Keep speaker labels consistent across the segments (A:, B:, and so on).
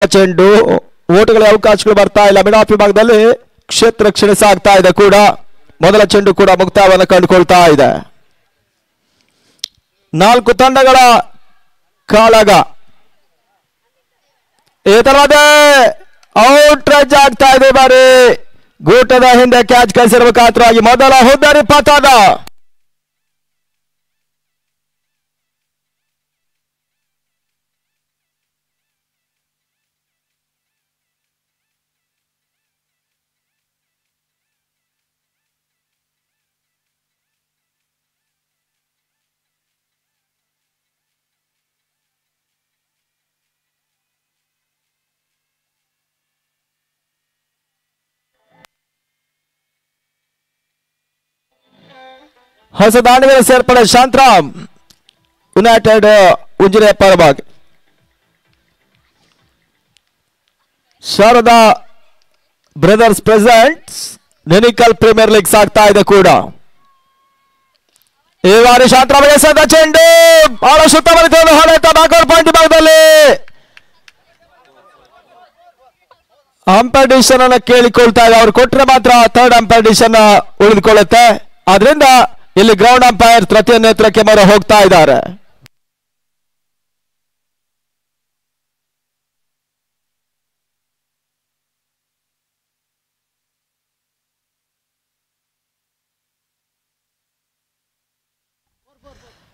A: ಚೆಂಡು ಓಟುಗಳ ಅವಕಾಶಗಳು ಬರ್ತಾ ಇಲ್ಲ. ಮಿಡಾಫ್ ವಿಭಾಗದಲ್ಲಿ ಕ್ಷೇತ್ರ ರಕ್ಷಣೆ ಸಾಗ್ತಾ ಇದೆ ಕೂಡ. ಮೊದಲ ಚೆಂಡು ಕೂಡ ಮುಕ್ತಾಯವನ್ನು ಕಂಡುಕೊಳ್ತಾ ಇದೆ. 4 ತಂಡಗಳ ಕಾಳಗ. ಈ ತರವಾದ ಔಟ್ ರಜ್ ಆಗ್ತಾ ಇದೆ. ಬಾರಿ ಗೂಟದ ಹಿಂದೆ ಕ್ಯಾಚ್ ಕಳಿಸಿರುವ ಕಾತರವಾಗಿ ಮೊದಲ ಹುದ್ದರಿ ಪತನ. ಹೊಸ ದಾಂಡಿಗಳ ಸೇರ್ಪಡೆ ಶಾಂತರಾಮ್ ಯುನೈಟೆಡ್ ಉಜಿರೆ ಪರವಾಗಿ. ಶಾರದಾ ಬ್ರದರ್ಸ್ ಪ್ರೆಸೆಂಟ್ಸ್ ನೆನಿಕಲ್ ಪ್ರೀಮಿಯರ್ ಲೀಗ್ ಸಾಗ್ತಾ ಇದೆ ಕೂಡ. ಈ ಬಾರಿ ಶಾಂತರಾಮ್ ಎಸೆದ ಚೆಂಡು ಬಹಳ ಸುತ್ತಮುತ್ತ ಹೊಡೆತ ನಾಕೌಟ್ ಪಾಯಿಂಟ್ ಭಾಗದಲ್ಲಿ ಅಂಪೈರ್ ಡಿಸಿಷನ್ ಅನ್ನು ಕೇಳಿಕೊಳ್ತಾ ಇದೆ. ಅವ್ರು ಕೊಟ್ಟರೆ ಮಾತ್ರ ಥರ್ಡ್ ಅಂಪೈರ್ ಡಿಸಿಷನ್ ಉಳಿದುಕೊಳ್ಳುತ್ತೆ. ಆದ್ರಿಂದ ಇಲ್ಲಿ ಗ್ರೌಂಡ್ ಅಂಪೈರ್ ತೃತೀಯ ನೇತ್ರಕ್ಕೆ ಮೊರೆ ಹೋಗ್ತಾ ಇದ್ದಾರೆ.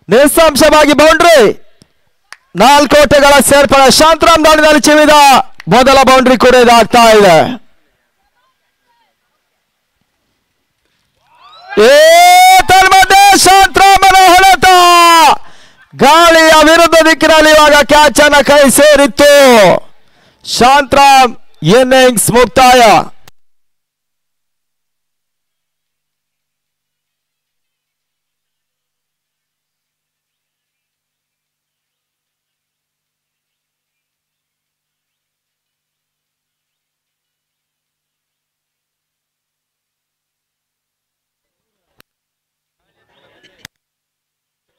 A: ನಿಸ್ಸಂಶಯವಾಗಿ ಬೌಂಡ್ರಿ. 4 ಓಟಗಳ ಸೇರ್ಪಡೆ. ಶಾಂತರಾಮ್ ದಾಳಿನಲ್ಲಿ ಚಿವಿದ ಮೊದಲ ಬೌಂಡ್ರಿ ಕೂಡ ಇದಾಗ್ತಾ ಇದೆ. ಶಾಂತರಾಮನ ಹೊಡೆತ ಗಾಳಿಯ ವಿರುದ್ಧ ದಿಕ್ಕಿನಲ್ಲಿ ಇವಾಗ ಕ್ಯಾಚ್ ಅನ್ನ ಕೈ ಸೇರಿತ್ತು. ಶಾಂತರಾಮ್ ಇನ್ನಿಂಗ್ಸ್ ಮುಕ್ತಾಯ.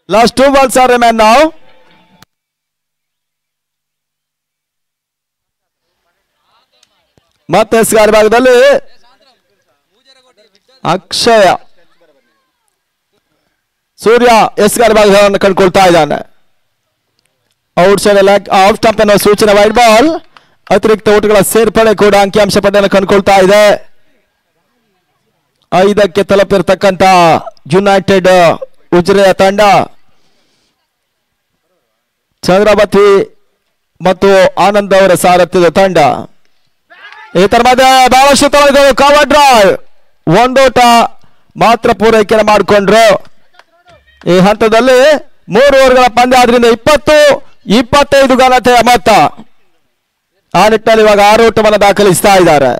A: Last 2 balls are remain now. ಮತ್ತೆ ಎಸ್ಗಾರ್ ಭಾಗದಲ್ಲಿ ಅಕ್ಷಯ ಸೂರ್ಯ ಎಸ್ಗಾರ್ ಭಾಗವನ್ನು ಕಂಡುಕೊಳ್ತಾ ಇದ್ದಾನೆ. ಔಟ್ ಸೈಡ್ ಆಫ್ ಸ್ಟಂಪ್ ಅನ್ನೋ ಸೂಚನೆ. Wide ball. ಅತಿರಿಕ್ತ ಓಟುಗಳ ಸೇರ್ಪಡೆ ಕೂಡ ಅಂಕಿಅಂಶ ಪಟ್ಟಿಯನ್ನು ಕಂಡುಕೊಳ್ತಾ ಇದೆ. 5ಕ್ಕೆ ತಲುಪಿರ್ತಕ್ಕಂಥ ಯುನೈಟೆಡ್ ಉಜಿರೆಯ ತಂಡ ಚಂದ್ರವತಿ ಮತ್ತು ಆನಂದ್ ಅವರ ಸಾರಥ್ಯದ ತಂಡ. ಈ ತರವಾದ ಬಹಳಷ್ಟು ಕವರ್ ಡ್ರೈವ್. 1 ಓಟ ಮಾತ್ರ ಪೂರೈಕೆ ಮಾಡಿಕೊಂಡ್ರು. ಈ ಹಂತದಲ್ಲಿ 3 ಓವರ್ಗಳ ಪಂದ್ಯ ಆದ್ರಿಂದ 20-25 ಘನತೆಯ ಮೊತ್ತ. ಆ ನಿಟ್ಟಿನಲ್ಲಿ ಇವಾಗ 6 ಓಟವನ್ನು ದಾಖಲಿಸ್ತಾ ಇದ್ದಾರೆ.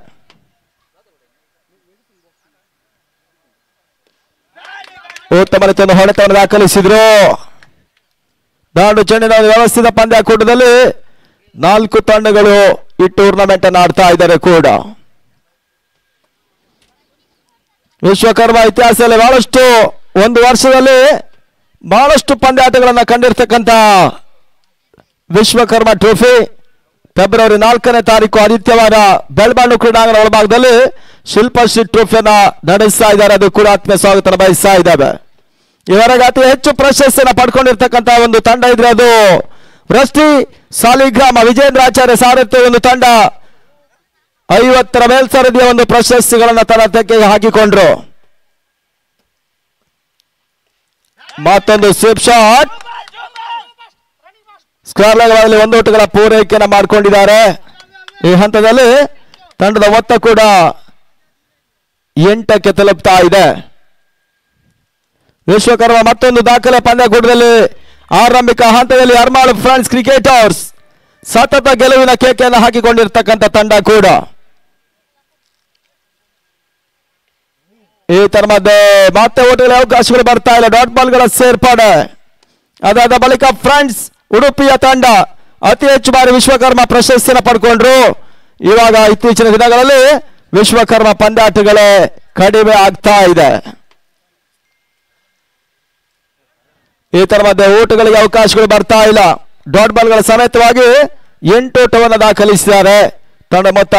A: ಉತ್ತಮ ರೀತಿಯ ಹೊಡೆತವನ್ನು ದಾಖಲಿಸಿದ್ರು. ದಾಂಡು ಚೆಂಡಿನ ವ್ಯವಸ್ಥಿತ ಪಂದ್ಯಾಕೂಟದಲ್ಲಿ 4 ತಂಡಗಳು ಈ ಟೂರ್ನಮೆಂಟ್ ಅನ್ನು ಆಡ್ತಾ ಇದ್ದಾರೆ ಕೂಡ. ವಿಶ್ವಕರ್ಮ ಇತಿಹಾಸದಲ್ಲಿ ಬಹಳಷ್ಟು ಒಂದು ವರ್ಷದಲ್ಲಿ ಬಹಳಷ್ಟು ಪಂದ್ಯಾಟಗಳನ್ನು ಕಂಡಿರ್ತಕ್ಕಂಥ ವಿಶ್ವಕರ್ಮ ಟ್ರೋಫಿ ಫೆಬ್ರವರಿ 4ನೇ ತಾರೀಕು ಆದಿತ್ಯವಾರ ಬೆಳ್ಬಾಂಡು ಕ್ರೀಡಾಂಗಣ ಒಳಭಾಗದಲ್ಲಿ ಶಿಲ್ಪಶ್ರೀ ಟ್ರೋಫಿಯನ್ನ ನಡೆಸ್ತಾ ಇದ್ದಾರೆ. ಅದು ಕೂಡ ಆತ್ಮೀಯ ಸ್ವಾಗತ ಬಯಸ್ತಾ ಇದ್ದಾವೆ. ಇವರೆಗೆ ಅತಿ ಹೆಚ್ಚು ಪ್ರಶಸ್ತಿಯನ್ನು ಪಡ್ಕೊಂಡಿರ್ತಕ್ಕಂಥ ಒಂದು ತಂಡ ಇದ್ರೆ ಅದು ವೃಷ್ಟಿ ಸಾಲಿಗ್ರಾಮ ವಿಜೇಂದ್ರಾಚಾರ್ಯ ಸಾರಥ್ಯ ಒಂದು ತಂಡ 50ರ ಮೇಲ್ಸರದಿಯ ಒಂದು ಪ್ರಶಸ್ತಿಗಳನ್ನು ತನ್ನ ತೆಕ್ಕೆಗೆ ಹಾಕಿಕೊಂಡ್ರು. ಮತ್ತೊಂದು ಸ್ವೀಪ್ ಶಾಟ್. ಸ್ಕ್ರಾರ್ಗಳಲ್ಲಿ 1 ಓಟಗಳ ಪೂರೈಕೆಯನ್ನು ಮಾಡಿಕೊಂಡಿದ್ದಾರೆ. ಈ ಹಂತದಲ್ಲಿ ತಂಡದ ಮೊತ್ತ ಕೂಡ 8ಕ್ಕೆ ತಲುಪ್ತಾ ಇದೆ. ವಿಶ್ವಕರ್ಮ ಮತ್ತೊಂದು ದಾಖಲೆ ಪಂದ್ಯಕೂಟದಲ್ಲಿ ಆರಂಭಿಕ ಹಂತದಲ್ಲಿ ಅರ್ಮಾಳ್ ಫ್ರಾನ್ಸ್ ಕ್ರಿಕೆಟರ್ಸ್ ಸತತ ಗೆಲುವಿನ ಕೇಕೆಯನ್ನು ಹಾಕಿಕೊಂಡಿರ್ತಕ್ಕಂಥ ತಂಡ ಕೂಡ. ಈ ತರಹದ ಮತ್ತೆ ಓಟಗಳ ಅವಕಾಶಗಳು ಬರ್ತಾ ಇಲ್ಲ. ಡಾಟ್ ಬಾಲ್ಗಳ ಸೇರ್ಪಡೆ. ಅದಾದ ಬಳಿಕ ಫ್ರಾನ್ಸ್ ಉಡುಪಿಯ ತಂಡ ಅತಿ ಹೆಚ್ಚು ಬಾರಿ ವಿಶ್ವಕರ್ಮ ಪ್ರಶಸ್ತಿಯನ್ನು ಪಡ್ಕೊಂಡ್ರು. ಇವಾಗ ಇತ್ತೀಚಿನ ದಿನಗಳಲ್ಲಿ ವಿಶ್ವಕರ್ಮ ಪಂದ್ಯಾಟಗಳೇ ಕಡಿಮೆ ಆಗ್ತಾ ಇದೆ. ಈ ತರಹದ ಓಟಗಳಿಗೆ ಅವಕಾಶಗಳು ಬರ್ತಾ ಇಲ್ಲ. ಡಾಟ್ ಬಾಲ್ಗಳ ಸಮೇತವಾಗಿ 8 ಓಟವನ್ನು ದಾಖಲಿಸಿದ್ದಾರೆ. ತಂಡ ಮೊತ್ತ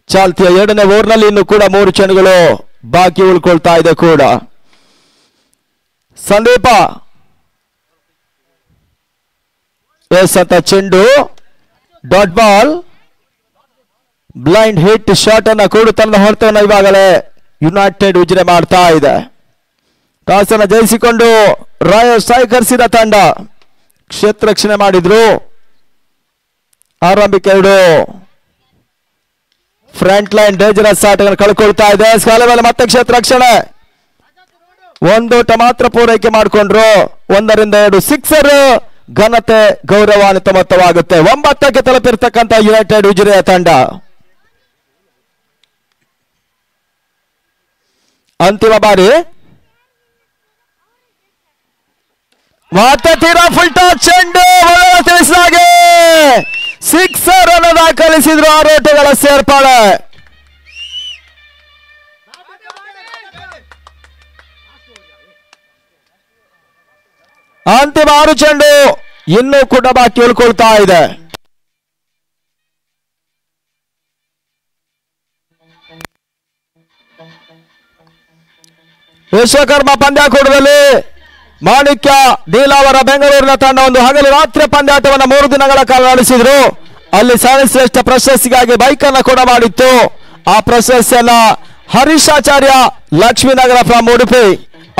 A: ಚಾಲ್ತಿಯ 2ನೇ ಓವರ್ನಲ್ಲಿ ಇನ್ನು ಕೂಡ 3 ಚೆಂಡುಗಳು ಬಾಕಿ ಉಳ್ಕೊಳ್ತಾ ಇದೆ ಕೂಡ. ಸಂದೀಪ ಎಸ್ ಅಂತ ಚೆಂಡು, dot ball, blind hit shot ಅನ್ನ ಕೂಡ ತನ್ನ ಹೊರತವನ್ನು ಇವಾಗಲೇ ಯುನೈಟೆಡ್ ಉಜ್ರೆ ಮಾಡ್ತಾ ಇದೆ. ಟಾಸ್ ಅನ್ನು ಜಯಿಸಿಕೊಂಡು ರಾಯಲ್ ಸ್ಟ್ರೈಕರ್ಸಿನ ತಂಡ ಕ್ಷೇತ್ರ ರಕ್ಷಣೆ ಮಾಡಿದ್ರು. ಆರಂಭಿಕ 2 ಫ್ರಂಟ್ ಲೈನ್ ಡೇಂಜರಸ್ ಆಟಗಳನ್ನು ಕಳ್ಕೊಳ್ತಾ ಇದೆ. ಸ್ಕಾಲ ಮೇಲೆ ಮತ್ತೆ ಕ್ಷೇತ್ರ ರಕ್ಷಣೆ, 1 ಓಟ ಮಾತ್ರ ಪೂರೈಕೆ ಮಾಡಿಕೊಂಡ್ರು. 1ರಿಂದ 2 ಸಿಕ್ಸರ್, ಘನತೆ ಗೌರವಾನ್ವಿತ ಮೊತ್ತವಾಗುತ್ತೆ. 9ಕ್ಕೆ ತಲುಪಿರ್ತಕ್ಕಂಥ ಯುನೈಟೆಡ್ ಉಜಿರೆಯ ತಂಡ ಅಂತಿಮ ಬಾರಿ ಮತ್ತೆ ತೀರಾ ಫುಲ್ ಟಾಸ್ ಚೆಂಡು ತಿಳಿಸಿದಾಗೆ ಸಿಕ್ಸರ್ ಅನ್ನು ದಾಖಲಿಸಿದ್ರು. 6 ಓಟಗಳ ಸೇರ್ಪಡೆ. ಅಂತಿಮ 6 ಚೆಂಡು ಇನ್ನೂ ಕೂಡ ಬಾಕಿ ಉಳ್ಕೊಳ್ತಾ ಇದೆ. ವಿಶ್ವಕರ್ಮ ಪಂದ್ಯಾಕೂಟದಲ್ಲಿ ಮಾಣಿಕ್ಯ ನೀಲಾವರ ಬೆಂಗಳೂರಿನ ತಂಡ ಒಂದು ಹಗಲು ರಾತ್ರಿ ಪಂದ್ಯಾಟವನ್ನು 3 ದಿನಗಳ ಕಾಲ ನಡೆಸಿದ್ರು. ಅಲ್ಲಿ ಸರ್ವಶ್ರೇಷ್ಠ ಪ್ರಶಸ್ತಿಗಾಗಿ ಬೈಕ್ ಅನ್ನು ಕೂಡ ಮಾಡಿತ್ತು. ಆ ಪ್ರಶಸ್ತಿಯನ್ನ ಹರೀಶಾಚಾರ್ಯ ಲಕ್ಷ್ಮೀನಗರ ಫ್ರಮ್ ಉಡುಪಿ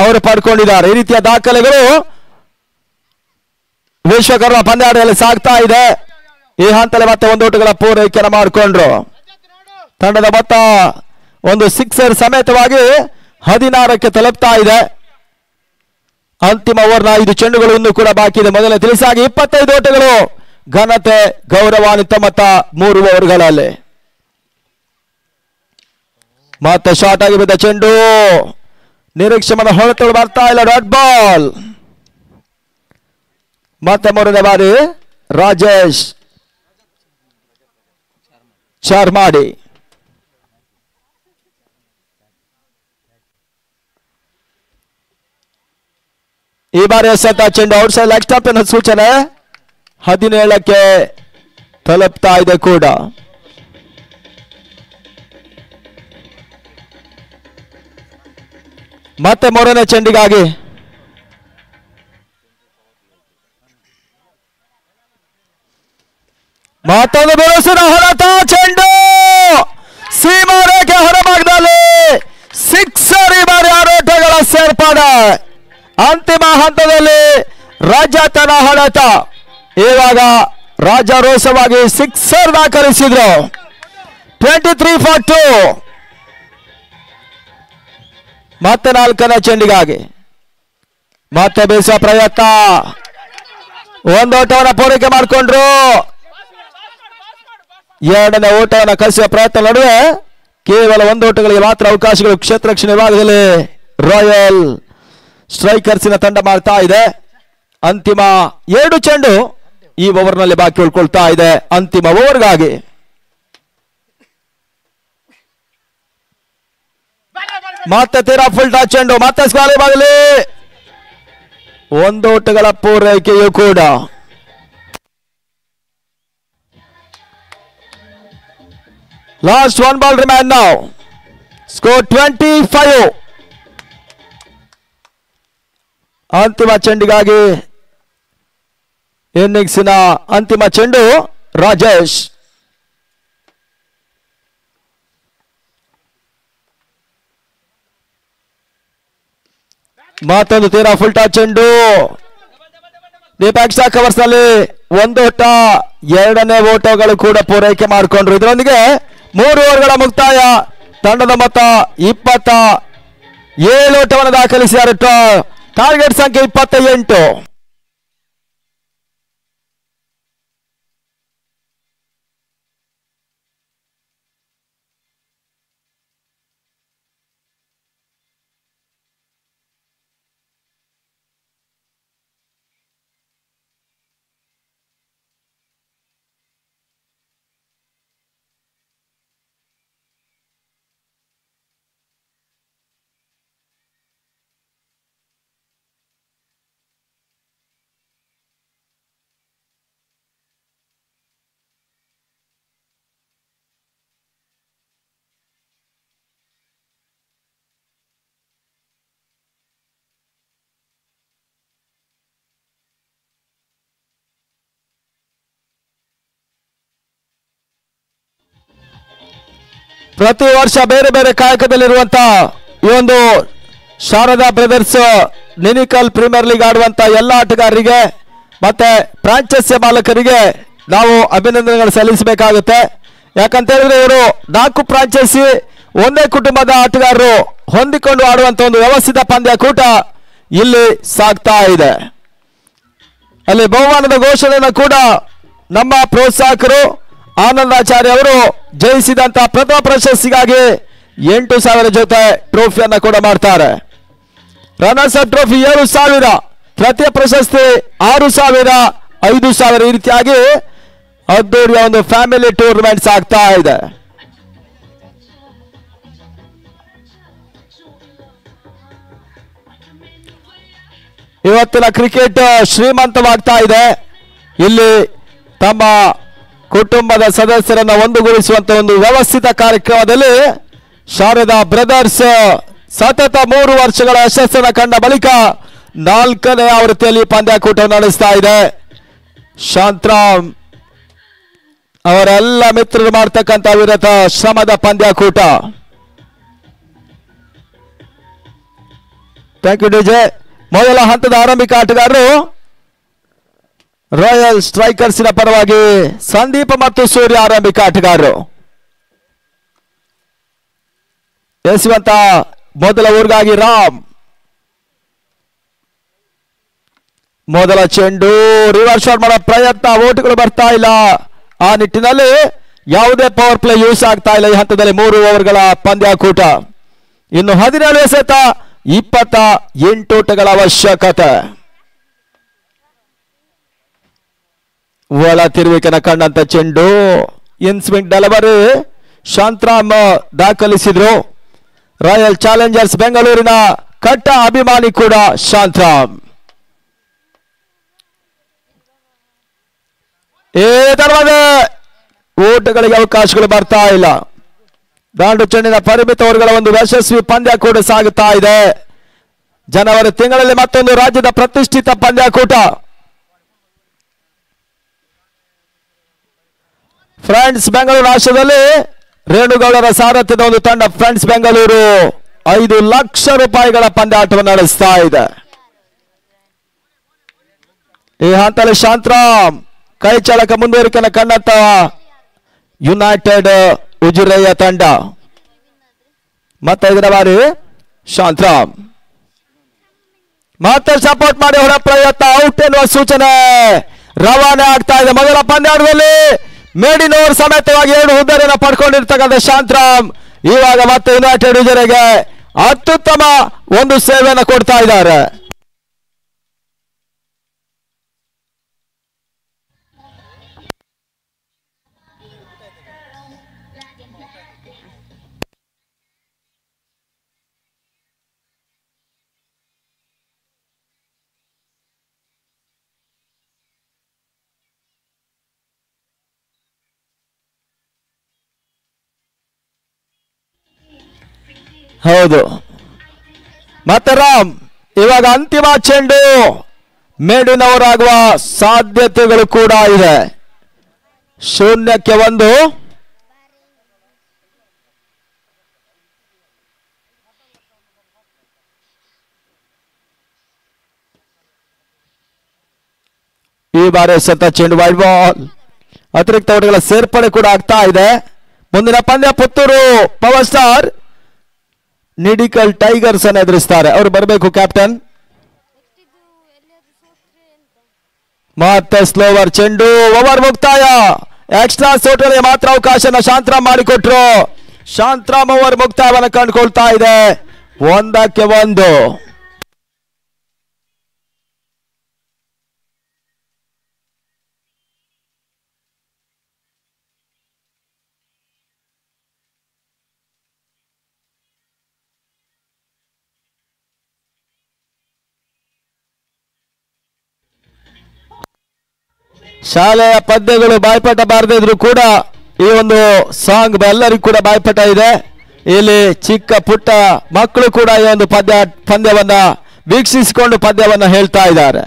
A: ಅವರು ಪಡ್ಕೊಂಡಿದ್ದಾರೆ. ಈ ರೀತಿಯ ದಾಖಲೆಗಳು ವಿಶ್ವಕರ್ಮ ಪಂದ್ಯಾಟದಲ್ಲಿ ಸಾಗ್ತಾ ಇದೆ. ಈ ಹಂತದಲ್ಲಿ ಮತ್ತೆ 1 ಓಟಗಳ ಪೂರೈಕೆಯನ್ನು ಮಾಡಿಕೊಂಡ್ರು. ತಂಡದ ಮೊತ್ತ ಒಂದು ಸಿಕ್ಸರ್ ಸಮೇತವಾಗಿ 16ಕ್ಕೆ ತಲುಪ್ತಾ ಇದೆ. ಅಂತಿಮ ಓವರ್ನ 5 ಚೆಂಡುಗಳು ಇನ್ನೂ ಕೂಡ ಬಾಕಿ ಇದೆ. ಮೊದಲೇ ತಿಳಿಸಾಗಿ 25 ಓಟಗಳು, ಘನತೆ ಗೌರವಾನ್ವಿತ ಮೊತ್ತ 3 ಓವರ್ಗಳಲ್ಲಿ. ಮತ್ತೆ ಶಾರ್ಟ್ ಆಗಿ ಬಿದ್ದ ಚೆಂಡು, ನಿರೀಕ್ಷೆ ಮನ ಹೊರತಳು ಬರ್ತಾ ಇಲ್ಲ. Dot ball. ಮತ್ತೆ 3ನೇ ಬಾರಿ ರಾಜೇಶ್ ಚಾರ್ಮಾಡಿ. ಈ ಬಾರಿ ಎಸೆತ ಚೆಂಡು ಔಟ್ ಸೈಡ್ ಲೆಗ್ ಸ್ಟಂಪ್ ಎನ್ನುವ ಸೂಚನೆ. 17ಕ್ಕೆ ತಲುಪ್ತಾ ಇದೆ ಕೂಡ. ಮತ್ತೆ 3ನೇ ಚೆಂಡಿಗಾಗಿ ಮತ್ತೊಂದು ಬಿರುಸಿನ ಹೊಡೆತ, ಚೆಂಡು ಸೀಮಾ ರೇಖೆ ಹೊರಭಾಗದಲ್ಲಿ ಸಿಕ್ಸರ್. ಈ ಬಾರಿ 6 ಓಟಗಳ ಸೇರ್ಪಡೆ. ಅಂತಿಮ ಹಂತದಲ್ಲಿ ರಾಜತನ ಹೊಡೆತ. ಇವಾಗ ರಾಜಾರೋಷವಾಗಿ ಸಿಕ್ಸರ್ ದಾಖಲಿಸಿದ್ರು. 23 for 2. ಮತ್ತೆ 4ನೇ ಚೆಂಡಿಗಾಗಿ ಮತ್ತೆ ಬೀಸುವ ಪ್ರಯತ್ನ, 1 ಓಟವನ್ನು ಪೂರೈಕೆ ಮಾಡಿಕೊಂಡ್ರು. 2ನೇ ಓಟವನ್ನು ಕಳಿಸುವ ಪ್ರಯತ್ನ ನಡುವೆ ಕೇವಲ 1 ಓಟಗಳಿಗೆ ಮಾತ್ರ ಅವಕಾಶಗಳು ಕ್ಷೇತ್ರ ರಕ್ಷಣೆ ವಿಭಾಗದಲ್ಲಿ ರಾಯಲ್ ಸ್ಟ್ರೈಕರ್ಸಿನ ತಂಡ ಮಾಡ್ತಾ ಇದೆ. ಅಂತಿಮ 2 ಚೆಂಡು ಈ ಓವರ್ನಲ್ಲಿ ಬಾಕಿ ಉಳ್ಕೊಳ್ತಾ ಇದೆ. ಅಂತಿಮ ಓವರ್ಗಾಗಿ ಮತ್ತೆ ತೀರಾ ಫುಲ್ ಟಾಸ್ ಚೆಂಡು, ಮತ್ತೆ ಸ್ಕಾಲಿ ಬಾಗಲಿ 1 ಓಟಗಳ ಪೂರೈಕೆಯೂ ಕೂಡ. Last 1 ball remain now. Score 25. ಅಂತಿಮ ಚೆಂಡಿಗಾಗಿ ಇನ್ನಿಂಗ್ಸಿನ ಅಂತಿಮ ಚೆಂಡು ರಾಜೇಶ್. ಮತ್ತೊಂದು ತೀರಾ ಫುಲ್ ಟಾಸ್ ಚೆಂಡು, ಡೀಪ್ ಎಕ್ಸ್ಟ್ರಾ ಕವರ್ಸ್ ನಲ್ಲಿ 1 ಓಟ, 2ನೇ ಓಟಗಳು ಕೂಡ ಪೂರೈಕೆ ಮಾಡಿಕೊಂಡ್ರು. ಇದರೊಂದಿಗೆ 3 ಓವರ್ಗಳ ಮುಕ್ತಾಯ. ತಂಡದ ಮೊತ್ತ 27 ಓಟವನ್ನು ದಾಖಲಿಸಿದ್ದಾರೆ. ಟಾರ್ಗೆಟ್ ಸಂಖ್ಯೆ 28. ಪ್ರತಿ ವರ್ಷ ಬೇರೆ ಬೇರೆ ಕಾಯಕದಲ್ಲಿರುವಂತ ಈ ಒಂದು ಶಾರದಾ ಬ್ರದರ್ಸ್ ನಿನಿಕಲ್ ಪ್ರೀಮಿಯರ್ ಲೀಗ್ ಆಡುವಂತ ಎಲ್ಲ ಆಟಗಾರರಿಗೆ ಮತ್ತೆ ಫ್ರಾಂಚೈಸಿ ಮಾಲಕರಿಗೆ ನಾವು ಅಭಿನಂದನೆಗಳು ಸಲ್ಲಿಸಬೇಕಾಗುತ್ತೆ. ಯಾಕಂತ ಹೇಳಿದ್ರೆ ಇವರು 4 ಫ್ರಾಂಚೈಸಿ ಒಂದೇ ಕುಟುಂಬದ ಆಟಗಾರರು ಹೊಂದಿಕೊಂಡು ಆಡುವಂತ ಒಂದು ವ್ಯವಸ್ಥಿತ ಪಂದ್ಯಾಕೂಟ ಇಲ್ಲಿ ಸಾಗ್ತಾ ಇದೆ. ಅಲ್ಲಿ ಬಹುಮಾನದ ಘೋಷಣೆಯನ್ನು ಕೂಡ ನಮ್ಮ ಪ್ರೋತ್ಸಾಹಕರು ಆನಂದಾಚಾರ್ಯ ಅವರು ಜಯಿಸಿದಂತ ಪ್ರಥಮ ಪ್ರಶಸ್ತಿಗಾಗಿ 8,000 ಜೊತೆ ಟ್ರೋಫಿಯನ್ನ ಕೂಡ ಮಾಡ್ತಾರೆ. ರನ್ನರ್ಸ್ ಅಪ್ ಟ್ರೋಫಿ 7,000, ತೃತೀಯ ಪ್ರಶಸ್ತಿ 6,000, 5,000 ಈ ರೀತಿಯಾಗಿ ಅದ್ದೂರಿಯ ಒಂದು ಫ್ಯಾಮಿಲಿ ಟೂರ್ನಮೆಂಟ್ಸ್ ಆಗ್ತಾ ಇದೆ. ಇವತ್ತಿನ ಕ್ರಿಕೆಟ್ ಶ್ರೀಮಂತವಾಗ್ತಾ ಇದೆ. ಇಲ್ಲಿ ತಮ್ಮ ಕುಟುಂಬದ ಸದಸ್ಯರನ್ನ ಒಂದುಗೂಡಿಸುವಂತ ಒಂದು ವ್ಯವಸ್ಥಿತ ಕಾರ್ಯಕ್ರಮದಲ್ಲಿ ಶಾರದಾ ಬ್ರದರ್ಸ್ ಸತತ 3 ವರ್ಷಗಳ ಯಶಸ್ಸನ್ನು ಕಂಡ ಬಳಿಕ 4ನೇ ಆವೃತ್ತಿಯಲ್ಲಿ ಪಂದ್ಯಾಕೂಟ ನಡೆಸ್ತಾ ಇದೆ. ಶಾಂತರಾಮ್ ಅವರೆಲ್ಲ ಮಿತ್ರರು ಮಾಡ್ತಕ್ಕಂಥ ವಿರತ ಶ್ರಮದ ಪಂದ್ಯಾಕೂಟ. Thank you DJ. ಮೊದಲ ಹಂತದ ಆರಂಭಿಕ ಆಟಗಾರರು ರಾಯಲ್ ಸ್ಟ್ರೈಕರ್ಸ್ನ ಪರವಾಗಿ ಸಂದೀಪ್ ಮತ್ತು ಸೂರ್ಯ ಆರಂಭಿಕ ಆಟಗಾರರು. ಎಸೆಯುವಂತ ಮೊದಲ ಊರಿಗಾಗಿ ರಾಮ್. ಮೊದಲ ಚೆಂಡು ರಿವರ್ಸ್ ಶಾಟ್ ಮಾಡೋ ಪ್ರಯತ್ನ, ಓಟುಗಳು ಬರ್ತಾ ಇಲ್ಲ. ಆ ನಿಟ್ಟಿನಲ್ಲಿ ಯಾವುದೇ ಪವರ್ ಪ್ಲೇ ಯೂಸ್ ಆಗ್ತಾ ಇಲ್ಲ ಈ ಹಂತದಲ್ಲಿ. 3 ಓವರ್ಗಳ ಪಂದ್ಯಾಕೂಟ. ಇನ್ನು 17 ಎಸೆತ, 28 ಓಟಗಳ ಅವಶ್ಯಕತೆ. ಒಳ ತಿರುವಿಕೆನ ಕಂಡಂತ ಚೆಂಡು ಇನ್ಸ್ವಿಂಗ್ ಡೆಲಿವರಿ ಶಾಂತರಾಮ್ ದಾಖಲಿಸಿದ್ರು. ರಾಯಲ್ ಚಾಲೆಂಜರ್ಸ್ ಬೆಂಗಳೂರಿನ ಕಟ್ಟ ಅಭಿಮಾನಿ ಕೂಡ ಶಾಂತರಾಮ್. ಓಟಗಳಿಗೆ ಅವಕಾಶಗಳು ಬರ್ತಾ ಇಲ್ಲ. ದಾಂಡು ಚೆಂಡಿನ ಪರಿಮಿತ ಓವರ್ಗಳ ಒಂದು ಯಶಸ್ವಿ ಪಂದ್ಯಾಕೂಟ ಸಾಗುತ್ತಾ ಇದೆ. ಜನವರಿ ತಿಂಗಳಲ್ಲಿ ಮತ್ತೊಂದು ರಾಜ್ಯದ ಪ್ರತಿಷ್ಠಿತ ಪಂದ್ಯಾಕೂಟ. ಫ್ರೆಂಡ್ಸ್ ಬೆಂಗಳೂರು ರಾಷ್ಟ್ರದಲ್ಲಿ ರೇಣುಗೌಡರ ಸಾರಥ್ಯದ ಒಂದು ತಂಡ ಫ್ರೆಂಡ್ಸ್ ಬೆಂಗಳೂರು 5 ಲಕ್ಷ ರೂಪಾಯಿಗಳ ಪಂದ್ಯಾಟವನ್ನು ನಡೆಸ್ತಾ ಇದೆ. ಈ ಹಂತದಲ್ಲಿ ಶಾಂತರಾಮ್ ಕೈ ಚಳಕ ಮುಂದುವರಿಕೆಯನ್ನು ಕಂಡಂತ ಯುನೈಟೆಡ್ ಉಜಿರೆಯ ತಂಡ. ಮತ್ತೆ ಇದರ ಬಾರಿ ಶಾಂತರಾಮ್ ಮತ್ತೆ ಸಪೋರ್ಟ್ ಮಾಡಿ ಹೊರ ಪ್ರಯತ್ನ, ಔಟ್ ಎನ್ನುವ ಸೂಚನೆ ರವಾನೆ ಆಗ್ತಾ ಇದೆ. ಮೊದಲ ಪಂದ್ಯಾಟದಲ್ಲಿ ಮೇಡಿನ್ ಓವರ್ ಸಮೇತವಾಗಿ 2 ಹುದ್ದೆಯನ್ನು ಪಡ್ಕೊಂಡಿರ್ತಕ್ಕಂಥ ಶಾಂತರಾಮ್ ಇವಾಗ ಮತ್ತೆ ಯುನೈಟೆಡ್ ಉಜಿರೆಗೆ ಅತ್ಯುತ್ತಮ ಒಂದು ಸೇವೆಯನ್ನು ಕೊಡ್ತಾ ಇದ್ದಾರೆ. ಹೌದು, ಮತ್ತೆ ರಾಮ್ ಇವಾಗ ಅಂತಿಮ ಚೆಂಡು ಮೇಡಿನ್ ಓವರ್ ಆಗುವ ಸಾಧ್ಯತೆಗಳು ಕೂಡ ಇದೆ. 0-1. ಈ ಬಾರಿ ಸತ ಚೆಂಡು ವೈಡ್ ಬಾಲ್. ಅತಿರಿಕ್ತ ಓಟಗಳ ಸೇರ್ಪಡೆ ಕೂಡ ಆಗ್ತಾ ಇದೆ. ಮುಂದಿನ ಪಂದ್ಯ ಪುತ್ತೂರು ಪವರ್ ಸ್ಟಾರ್ ನಿಡಿಕಲ್ ಟೈಗರ್ಸ್ ಅನ್ನು ಎದುರಿಸ್ತಾರೆ. ಅವರು ಬರಬೇಕು ಕ್ಯಾಪ್ಟನ್. ಮತ್ತೆ ಸ್ಲೋವರ್ ಚೆಂಡು, ಓವರ್ ಮುಕ್ತಾಯ. ಎಕ್ಸ್ಟ್ರಾ ಸೋಟರ್ಗೆ ಮಾತ್ರ ಅವಕಾಶನ ಶಾಂತರಾಮ್ ಮಾಡಿಕೊಟ್ರು. ಶಾಂತರಾಮ್ ಓವರ್ ಮುಕ್ತಾಯವನ್ನು ಕಂಡುಕೊಳ್ತಾ ಇದೆ. 1-1. ಶಾಲೆಯ ಪದ್ಯಗಳು ಬಾಯ್ಪಾಠ ಬಾರದೇ ಇದ್ರು ಕೂಡ ಈ ಒಂದು ಸಾಂಗ್ ಎಲ್ಲರಿಗೂ ಕೂಡ ಬಾಯ್ಪಾಠ ಇದೆ. ಇಲ್ಲಿ ಚಿಕ್ಕ ಪುಟ್ಟ ಮಕ್ಕಳು ಕೂಡ ಈ ಒಂದು ಪಂದ್ಯವನ್ನ ವೀಕ್ಷಿಸಿಕೊಂಡು ಪದ್ಯವನ್ನ ಹೇಳ್ತಾ ಇದ್ದಾರೆ.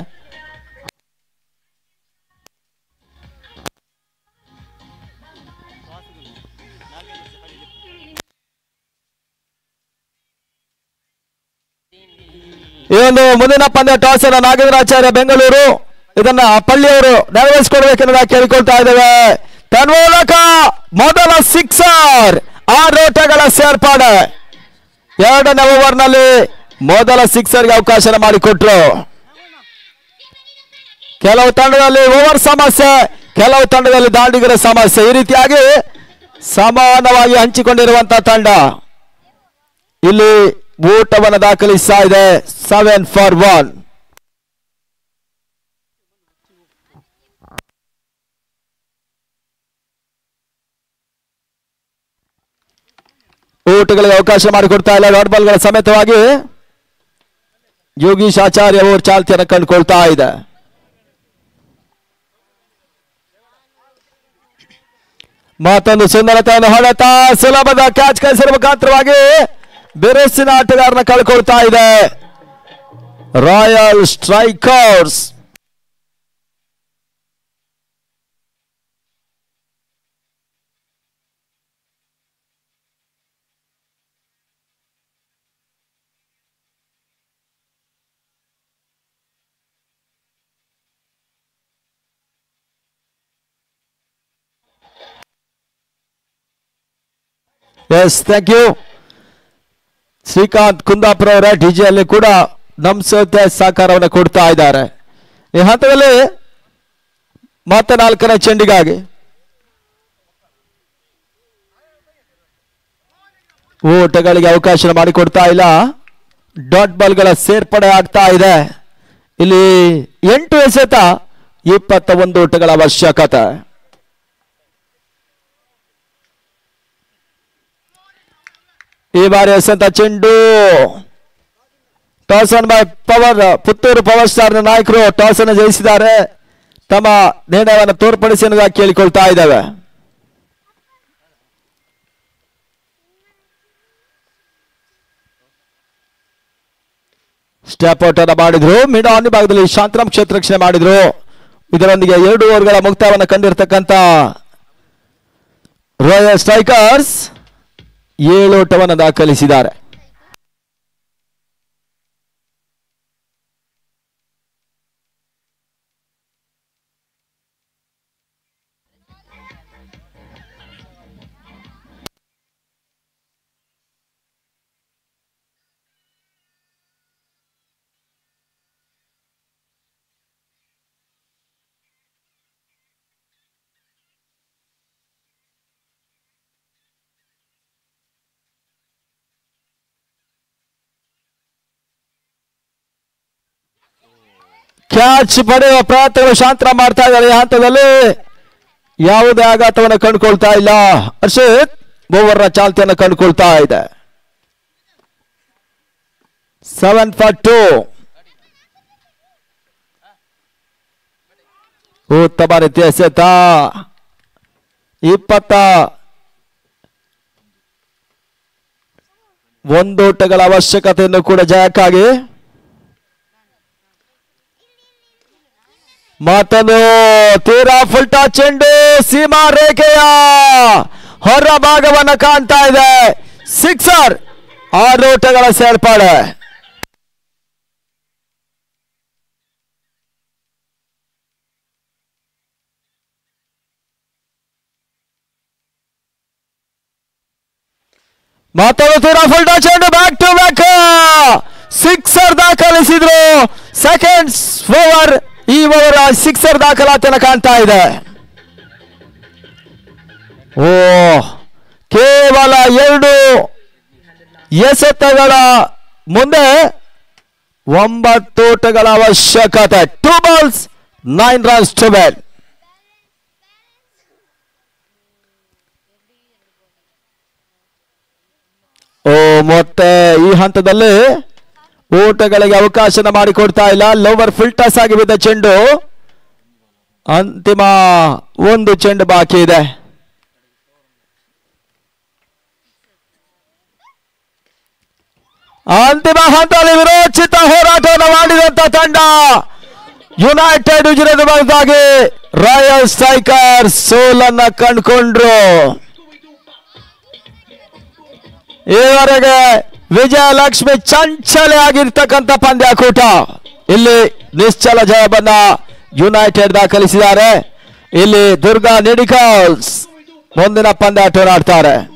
A: ಈ ಒಂದು ಮುಂದಿನ ಪಂದ್ಯ ಟಾಸ್ ಅನ್ನು ನಾಗೇಂದ್ರಾಚಾರ್ಯ ಬೆಂಗಳೂರು ಇದನ್ನ ಪಳ್ಳಿಯವರು ನೆರವೇರಿಸಿಕೊಡ್ಬೇಕೆಂದು ಕೇಳಿಕೊಳ್ತಾ ಇದ್ದೇವೆ. ತನ್ಮೂಲಕ ಮೊದಲ ಸಿಕ್ಸರ್, 6 ಓಟಗಳ ಸೇರ್ಪಾಡೆ. 2ನೇ ಓವರ್ನಲ್ಲಿ ಮೊದಲ ಸಿಕ್ಸರ್ಗೆ ಅವಕಾಶ ಮಾಡಿಕೊಟ್ರು. ಕೆಲವು ತಂಡದಲ್ಲಿ ಓವರ್ ಸಮಸ್ಯೆ, ಕೆಲವು ತಂಡದಲ್ಲಿ ದಾಂಡಿಗರ ಸಮಸ್ಯೆ. ಈ ರೀತಿಯಾಗಿ ಸಮಾನವಾಗಿ ಹಂಚಿಕೊಂಡಿರುವಂತಹ ತಂಡ ಇಲ್ಲಿ ಊಟವನ್ನು ದಾಖಲಿಸ್ತಾ ಇದೆ. 7 for 1. ಊಟಗಳಿಗೆ ಅವಕಾಶ ಮಾಡಿಕೊಡ್ತಾ ಇಲ್ಲ. ಡಾಟ್ ಬಾಲ್ಗಳ ಸಮೇತವಾಗಿ ಯೋಗೀಶ್ ಆಚಾರ್ಯ ಅವರು ಚಾಲ್ತಿಯನ್ನು ಕಂಡುಕೊಳ್ತಾ ಇದೆ. ಮತ್ತೊಂದು ಸುಂದರತೆಯನ್ನು ಹೊಡೆತ ಸುಲಭದ ಕ್ಯಾಚ್ ಕಳಿಸಿರುವ ಮುಖಾಂತರವಾಗಿ ಬಿರುಸಿನ ಆಟಗಾರನ ಕಳ್ಕೊಳ್ತಾ ಇದೆ Royal Strikers. Yes, thank you. Srikanth Kundapura ಅವರ ಡಿಜೆ ಅಲ್ಲಿ ಕೂಡ ನಮ್ಮ ಸೋತೆ ಸಹಕಾರವನ್ನು ಕೊಡ್ತಾ ಇದ್ದಾರೆ. ಈ ಹಂತದಲ್ಲಿ ಮತ್ತೆ 4ನೇ ಚೆಂಡಿಗಾಗಿ ಓಟಗಳಿಗೆ ಅವಕಾಶ ಮಾಡಿಕೊಡ್ತಾ ಇಲ್ಲ. ಡಾಟ್ ಬಾಲ್ಗಳ ಸೇರ್ಪಡೆ ಆಗ್ತಾ ಇದೆ. ಇಲ್ಲಿ 8 ಎಸೆತ 21 ಓಟಗಳ ಅವಶ್ಯಕತೆ. ಈ ಬಾರಿ ಎಸೆತ ಚೆಂಡು toss an by power. Puttur power star ನಾಯಕರು ಟಾಸ್ ಅನ್ನು ಜಯಿಸಿದ್ದಾರೆ. ತಮ್ಮ ನಿರ್ಣಯವನ್ನು ತೋರ್ಪಡಿಸಿ ಕೇಳಿಕೊಳ್ತಾ ಇದ್ದಾವೆ. ಸ್ಟೆಪ್ ಔಟ್ ಅನ್ನು ಮಾಡಿದ್ರು. ಮಿಡಾನ್ ಭಾಗದಲ್ಲಿ ಶಾಂತರಾಮ್ ಕ್ಷೇತ್ರ ರಕ್ಷಣೆ ಮಾಡಿದ್ರು. ಇದರೊಂದಿಗೆ 2 ಓವರ್ಗಳ ಮುಕ್ತಾಯವನ್ನು ಕಂಡಿರ್ತಕ್ಕಂಥ ರಾಯಲ್ ಸ್ಟ್ರೈಕರ್ಸ್ 7 ಓಟವನ್ನು ದಾಖಲಿಸಿದ್ದಾರೆ. ಕ್ಯಾಚ್ ಪಡೆಯುವ ಪ್ರಯತ್ನಗಳು ಶಾಂತರಾಮ್ ಮಾಡ್ತಾ ಇದ್ದಾರೆ. ಈ ಹಂತದಲ್ಲಿ ಯಾವುದೇ ಆಘಾತವನ್ನು ಕಂಡುಕೊಳ್ತಾ ಇಲ್ಲ. ಹರ್ಷಿತ್ ಓವರ್ ಚಾಲ್ತಿಯನ್ನು ಕಂಡುಕೊಳ್ತಾ ಇದೆ. 7 for 2. ಉತ್ತಮ ರೀತಿಯ ಎಸೆತ. 21 ಓಟಗಳ ಅವಶ್ಯಕತೆಯನ್ನು ಕೂಡ ಜಯಕ್ಕಾಗಿ. ಮತ್ತೊಂದು ತೀರಾ ಫುಲ್ಟಾ ಚೆಂಡು ಸೀಮಾ ರೇಖೆಯ ಹೊರ ಭಾಗವನ್ನು ಕಾಣ್ತಾ ಇದೆ. ಸಿಕ್ಸರ್, 6 ಓಟಗಳ ಸೇರ್ಪಾಡೆ. ಮತ್ತೊಂದು ತೀರಾ ಫುಲ್ಟಾ ಚೆಂಡು, ಬ್ಯಾಕ್ ಟು ಬ್ಯಾಕ್ ಸಿಕ್ಸರ್ ದಾಖಲಿಸಿದ್ರು. ಸೆಕೆಂಡ್ಸ್ ಓವರ್, ಈ ಓವರ್ ಸಿಕ್ಸರ್ ದಾಖಲಾತಿಯನ್ನು ಕಾಣ್ತಾ ಇದೆ. ಕೇವಲ 2 ಎಸೆತಗಳ ಮುಂದೆ 9 ಓಟಗಳ ಅವಶ್ಯಕತೆ. 2 balls 9 runs to bed. ಮತ್ತೆ ಈ ಹಂತದಲ್ಲಿ ಓಟಗಳಿಗೆ ಅವಕಾಶ ಮಾಡಿಕೊಡ್ತಾ ಇಲ್ಲ. ಲೋವರ್ ಫಿಲ್ಟರ್ಸ್ ಆಗಿ ಬಿದ್ದ ಚೆಂಡು. ಅಂತಿಮ 1 ಚೆಂಡು ಬಾಕಿ ಇದೆ. ಅಂತಿಮ ಹಂತದಲ್ಲಿ ವಿರೋಚಿತ ಹೋರಾಟವನ್ನು ಮಾಡಿದಂತ ತಂಡ ಯುನೈಟೆಡ್ ವಿಜಯನಗರವಾಗಿ ರಾಯಲ್ ಸ್ಟ್ರೈಕರ್ ಸೋಲನ್ನ ಕಂಡುಕೊಂಡ್ರು. ಈವರೆಗೆ ವಿಜಯಲಕ್ಷ್ಮಿ ಚಂಚಲೆ ಆಗಿರ್ತಕ್ಕಂಥ ಪಂದ್ಯಾಕೂಟ. ಇಲ್ಲಿ ನಿಶ್ಚಲ ಜಯವನ್ನ ಯುನೈಟೆಡ್ ದಾಖಲಿಸಿದ್ದಾರೆ. ಇಲ್ಲಿ ದುರ್ಗಾ ನಿಡಿಕಲ್ಸ್ ಮುಂದಿನ ಪಂದ್ಯಾಟವನ್ನು ಆಡ್ತಾರೆ.